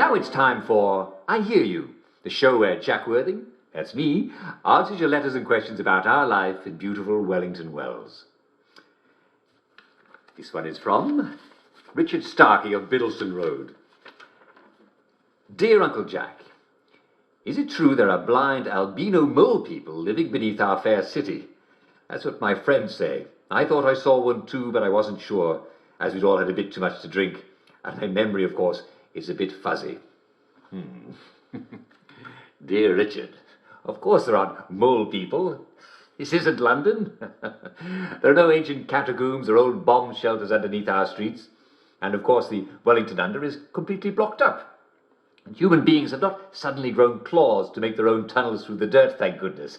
now it's time for I Hear You, the show where Jack Worthing, that's me, answers your letters and questions about our life in beautiful Wellington Wells. This one is from Richard Starkey of Biddleston Road. Dear Uncle Jack, is it true there are blind albino mole people living beneath our fair city? That's what my friends say. I thought I saw one too, but I wasn't sure, as we'd all had a bit too much to drink, and my memory, of course, is a bit fuzzy. Dear Richard, of course there aren't mole people. This isn't London. There are no ancient catacombs or old bomb shelters underneath our streets, and of course the Wellington Under is completely blocked up. Human beings have not suddenly grown claws to make their own tunnels through the dirt, thank goodness.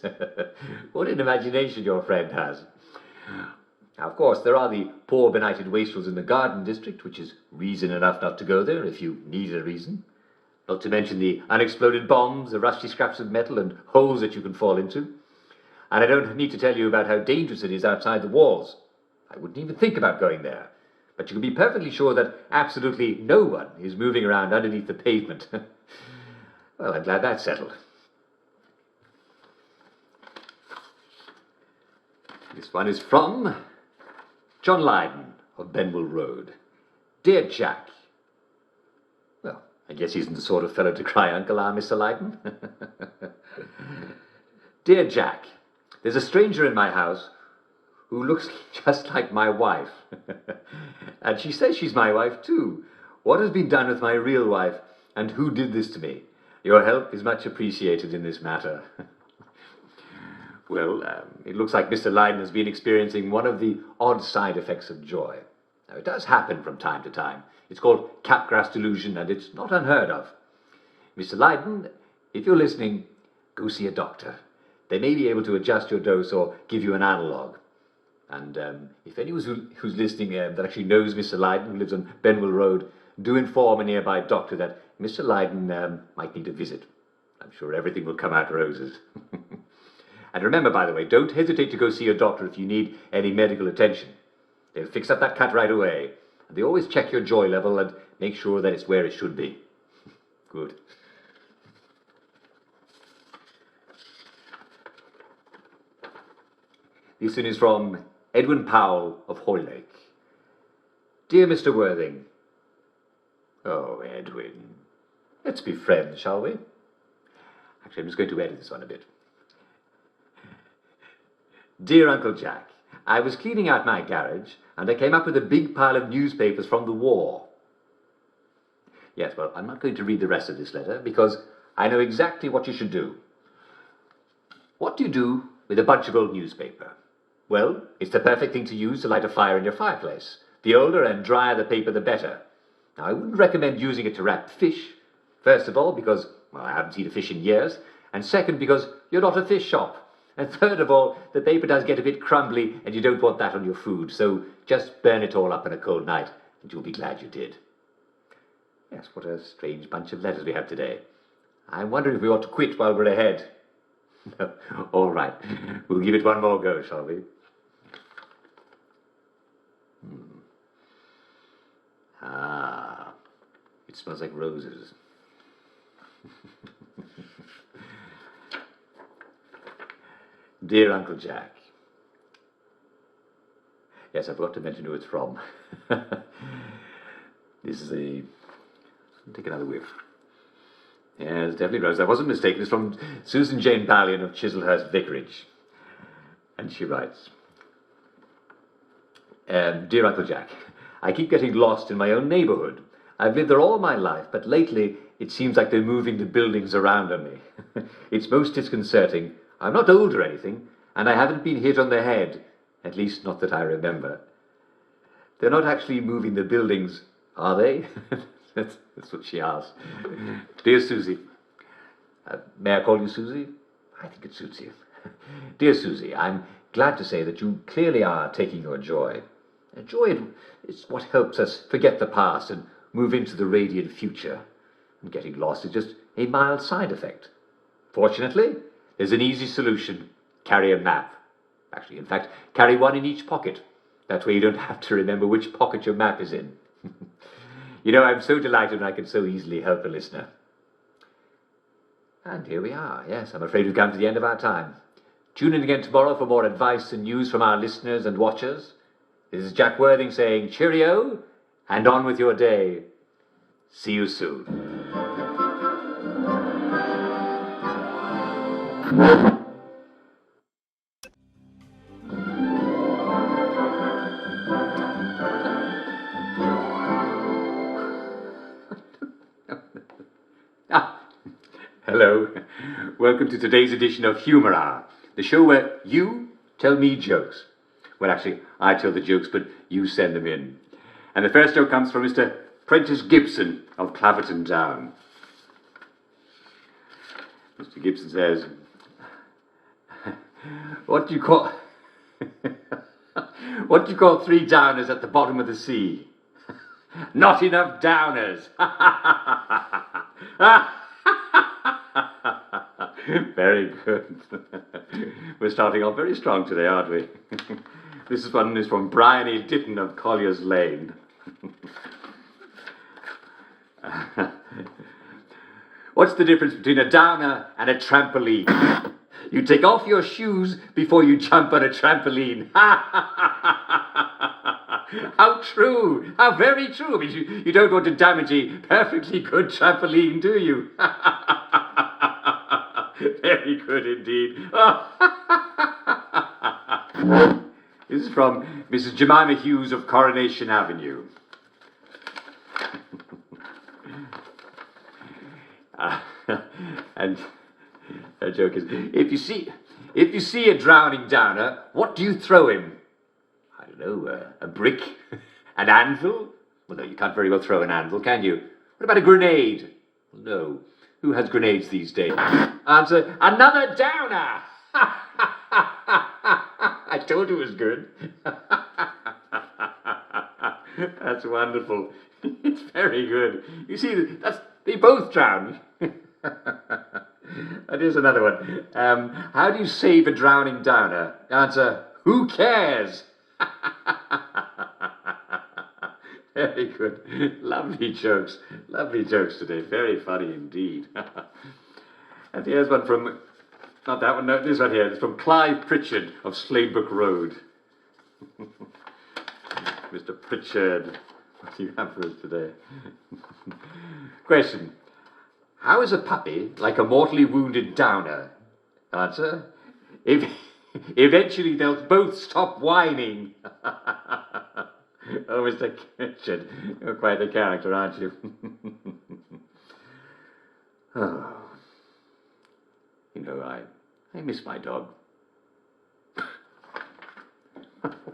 What an imagination your friend has. Now, of course, there are the poor benighted wastrels in the Garden District, which is reason enough not to go there if you need a reason. Not to mention the unexploded bombs, the rusty scraps of metal, and holes that you can fall into. And I don't need to tell you about how dangerous it is outside the walls. I wouldn't even think about going there. But you can be perfectly sure that absolutely no one is moving around underneath the pavement. Well, I'm glad that's settled. This one is from John Lydon of Benwell Road. Dear Jack. Well, I guess he isn't the sort of fellow to cry uncle, Mr. Lydon? Dear Jack, there's a stranger in my house who looks just like my wife. And she says she's my wife too. What has been done with my real wife, and who did this to me? Your help is much appreciated in this matter. Well, it looks like Mr. Lydon has been experiencing one of the odd side effects of joy. Now, it does happen from time to time. It's called Capgras delusion, and it's not unheard of. Mr. Lydon, if you're listening, go see a doctor. They may be able to adjust your dose or give you an analogue. And if anyone who's listening that actually knows Mr. Lydon, who lives on Benwell Road, do inform a nearby doctor that Mr. Lydon might need a visit. I'm sure everything will come out roses. And remember, by the way, don't hesitate to go see your doctor if you need any medical attention. They'll fix up that cut right away. And they always check your joy level and make sure that it's where it should be. Good. This one is from Edwin Powell of Hoylake. Dear Mr. Worthing. Oh, Edwin. Let's be friends, shall we? Actually, I'm just going to edit this one a bit. Dear Uncle Jack, I was cleaning out my garage and I came up with a big pile of newspapers from the war. Yes, well, I'm not going to read the rest of this letter because I know exactly what you should do. What do you do with a bunch of old newspaper? Well, it's the perfect thing to use to light a fire in your fireplace. The older and drier the paper, the better. Now, I wouldn't recommend using it to wrap fish. First of all, because, well, I haven't seen a fish in years. And second, because you're not a fish shop. And third of all, the paper does get a bit crumbly and you don't want that on your food. So just burn it all up on a cold night and you'll be glad you did. Yes, what a strange bunch of letters we have today. I'm wondering if we ought to quit while we're ahead. No, all right. We'll give it one more go, shall we? Ah, it smells like roses. Dear Uncle Jack. Yes, I forgot to mention who it's from. This is a... Take another whiff. Yes, definitely roses. I wasn't mistaken. It's from Susan Jane Ballion of Chislehurst Vicarage. And she writes, Dear Uncle Jack, I keep getting lost in my own neighbourhood. I've lived there all my life, but lately it seems like they're moving the buildings around on me. It's most disconcerting. I'm not old or anything, and I haven't been hit on the head, at least not that I remember. They're not actually moving the buildings, are they? That's what she asked. Dear Susie. May I call you Susie? I think it suits you. Dear Susie, I'm glad to say that you clearly are taking your joy. Joy is what helps us forget the past and move into the radiant future. And getting lost is just a mild side effect. Fortunately, there's an easy solution. Carry a map. Actually, in fact, carry one in each pocket. That way you don't have to remember which pocket your map is in. You know, I'm so delighted when I can so easily help a listener. And here we are. Yes, I'm afraid we've come to the end of our time. Tune in again tomorrow for more advice and news from our listeners and watchers. This is Jack Worthing saying cheerio and on with your day. See you soon. Hello. Welcome to today's edition of Humour Hour, the show where you tell me jokes. Well, actually, I tell the jokes, but you send them in. And the first joke comes from Mr. Prentice Gibson of Claverton Down. Mr. Gibson says, what do you call three downers at the bottom of the sea? Not enough downers. Very good. We're starting off very strong today, aren't we? This one is from Brian E. Ditton of Collier's Lane. What's the difference between a downer and a trampoline? You take off your shoes before you jump on a trampoline. How true! How very true! I mean, you don't want to damage a perfectly good trampoline, do you? Very good indeed. This is from Mrs. Jemima Hughes of Coronation Avenue. And her joke is, if you see a drowning downer, what do you throw him? I don't know, a brick? An anvil? Well, no, you can't very well throw an anvil, can you? What about a grenade? Well, no. Who has grenades these days? Answer, another downer! I told you it was good. That's wonderful. It's very good. You see, they both drown. And here's another one. How do you save a drowning downer? Answer, who cares? Very good. Lovely jokes. Lovely jokes today. Very funny indeed. And here's one from, not that one, no, this one here. It's from Clive Pritchard of Sladebrook Road. Mr. Pritchard, what do you have for us today? Question. How is a puppy like a mortally wounded downer? Answer. Eventually they'll both stop whining. Oh, Mr. Pritchard, you're quite the character, aren't you? Oh. You know, I miss my dog.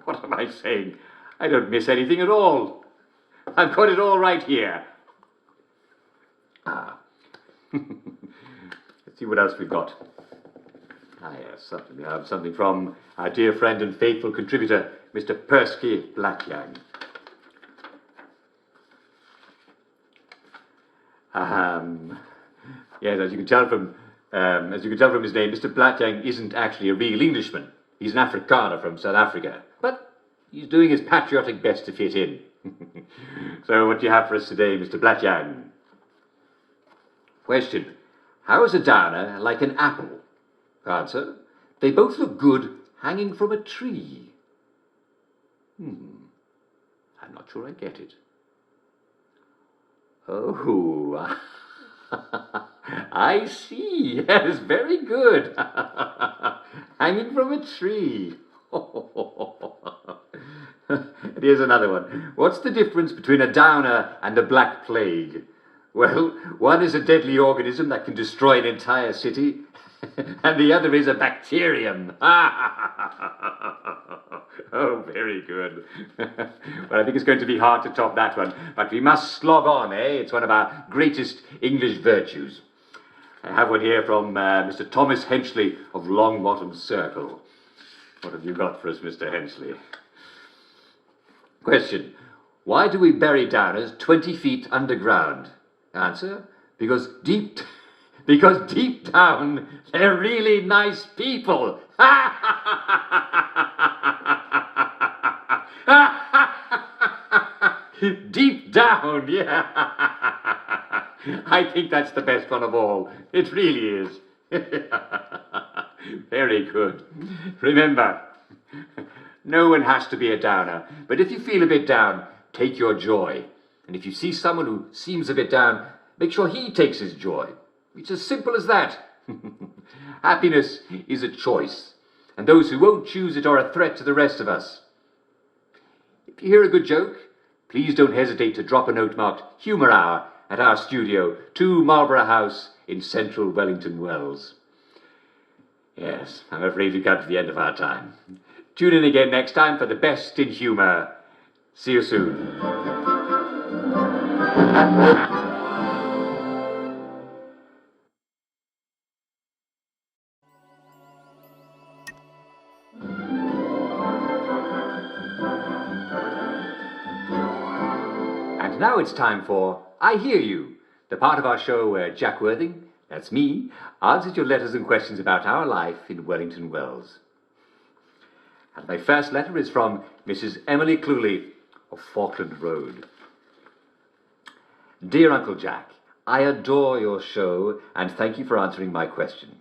What am I saying? I don't miss anything at all. I've got it all right here. Let's see what else we've got. Yes, we have something from our dear friend and faithful contributor, Mr. Persky Blackyang. Yes, as you can tell from his name, Mr. Blackyang isn't actually a real Englishman. He's an Afrikaner from South Africa, but he's doing his patriotic best to fit in. So, what do you have for us today, Mr. Blackyang? Question. How is a downer like an apple? Answer. They both look good hanging from a tree. I'm not sure I get it. Oh, I see. Yes, very good. Hanging from a tree. And here's another one. What's the difference between a downer and a black plague? Well, one is a deadly organism that can destroy an entire city, and the other is a bacterium. Oh, very good. Well, I think it's going to be hard to top that one, but we must slog on, eh? It's one of our greatest English virtues. I have one here from Mr. Thomas Henchley of Longbottom Circle. What have you got for us, Mr. Henchley? Question. Why do we bury downers 20 feet underground? Answer. Because deep down, they're really nice people. Deep Down, yeah. I think that's the best one of all. It really is. Very good. Remember, no one has to be a downer, but if you feel a bit down, take your joy. And if you see someone who seems a bit down, make sure he takes his joy. It's as simple as that. Happiness is a choice, and those who won't choose it are a threat to the rest of us. If you hear a good joke, please don't hesitate to drop a note marked Humour Hour at our studio, 2 Marlborough House in central Wellington Wells. Yes, I'm afraid we've come to the end of our time. Tune in again next time for the best in humour. See you soon. And now it's time for I Hear You, the part of our show where Jack Worthing, that's me, answers your letters and questions about our life in Wellington Wells. And my first letter is from Mrs. Emily Cluley of Falkland Road. Dear Uncle Jack, I adore your show and thank you for answering my question.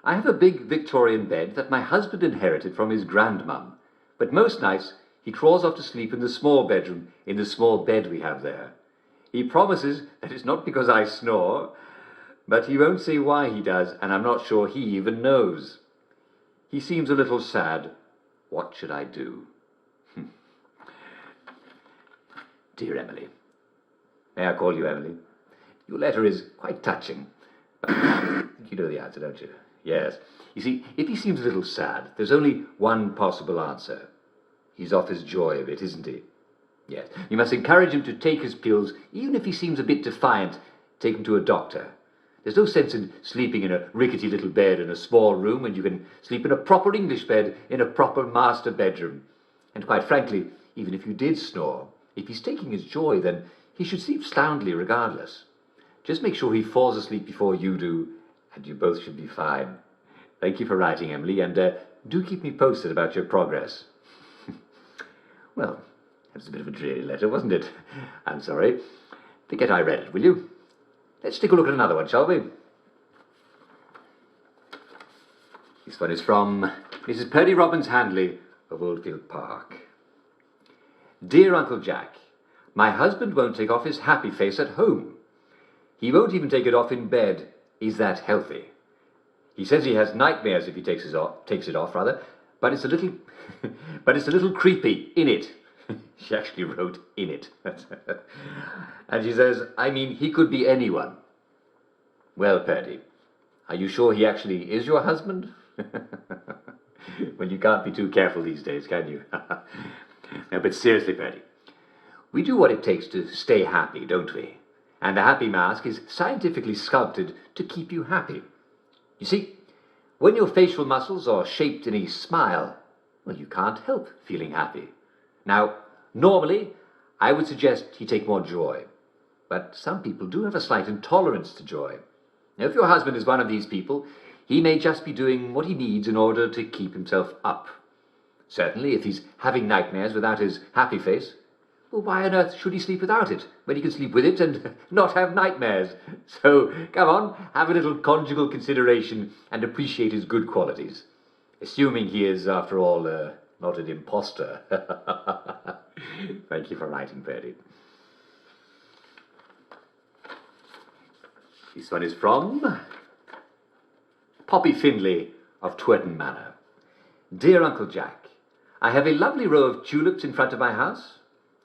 I have a big Victorian bed that my husband inherited from his grandmum, but most nights he crawls off to sleep in the small bedroom in the small bed we have there. He promises that it's not because I snore, but he won't say why he does, and I'm not sure he even knows. He seems a little sad. What should I do? Dear Emily, may I call you Emily? Your letter is quite touching. You know the answer, don't you? Yes. You see, if he seems a little sad, there's only one possible answer. He's off his joy of it, isn't he? Yes. You must encourage him to take his pills, even if he seems a bit defiant. Take him to a doctor. There's no sense in sleeping in a rickety little bed in a small room when you can sleep in a proper English bed in a proper master bedroom. And quite frankly, even if you did snore, if he's taking his joy, then he should sleep soundly regardless. Just make sure he falls asleep before you do, and you both should be fine. Thank you for writing, Emily, and do keep me posted about your progress. Well, that was a bit of a dreary letter, wasn't it? I'm sorry. Forget I read it, will you? Let's take a look at another one, shall we? This one is from Mrs. Purdy Robbins Handley of Oldfield Park. Dear Uncle Jack, my husband won't take off his happy face at home. He won't even take it off in bed. Is that healthy? He says he has nightmares if he takes it off, but it's a little creepy, in it. She actually wrote in it. And she says, I mean, he could be anyone. Well, Purdy, are you sure he actually is your husband? Well, you can't be too careful these days, can you? No, but seriously, Purdy, we do what it takes to stay happy, don't we? And the happy mask is scientifically sculpted to keep you happy. You see, when your facial muscles are shaped in a smile, well, you can't help feeling happy. Now, normally, I would suggest he take more joy, but some people do have a slight intolerance to joy. Now, if your husband is one of these people, he may just be doing what he needs in order to keep himself up. Certainly, if he's having nightmares without his happy face, well, why on earth should he sleep without it, when he can sleep with it and not have nightmares? So, come on, have a little conjugal consideration and appreciate his good qualities. Assuming he is, after all, not an imposter. Thank you for writing, Purdy. This one is from Poppy Findlay of Twerton Manor. Dear Uncle Jack, I have a lovely row of tulips in front of my house.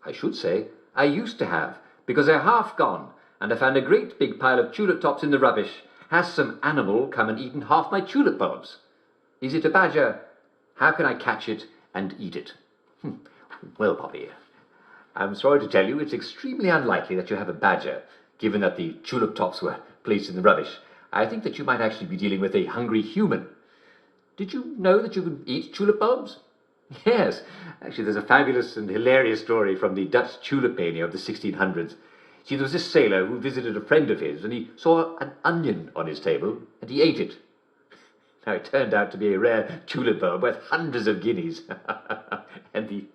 I should say, I used to have, because they're half gone, and I found a great big pile of tulip tops in the rubbish. Has some animal come and eaten half my tulip bulbs? Is it a badger? How can I catch it and eat it? Well, Poppy, I'm sorry to tell you it's extremely unlikely that you have a badger, given that the tulip tops were placed in the rubbish. I think that you might actually be dealing with a hungry human. Did you know that you could eat tulip bulbs? Yes, actually there's a fabulous and hilarious story from the Dutch tulip mania of the 1600s. See, there was this sailor who visited a friend of his, and he saw an onion on his table, and he ate it. Now, it turned out to be a rare tulip bulb worth hundreds of guineas, and the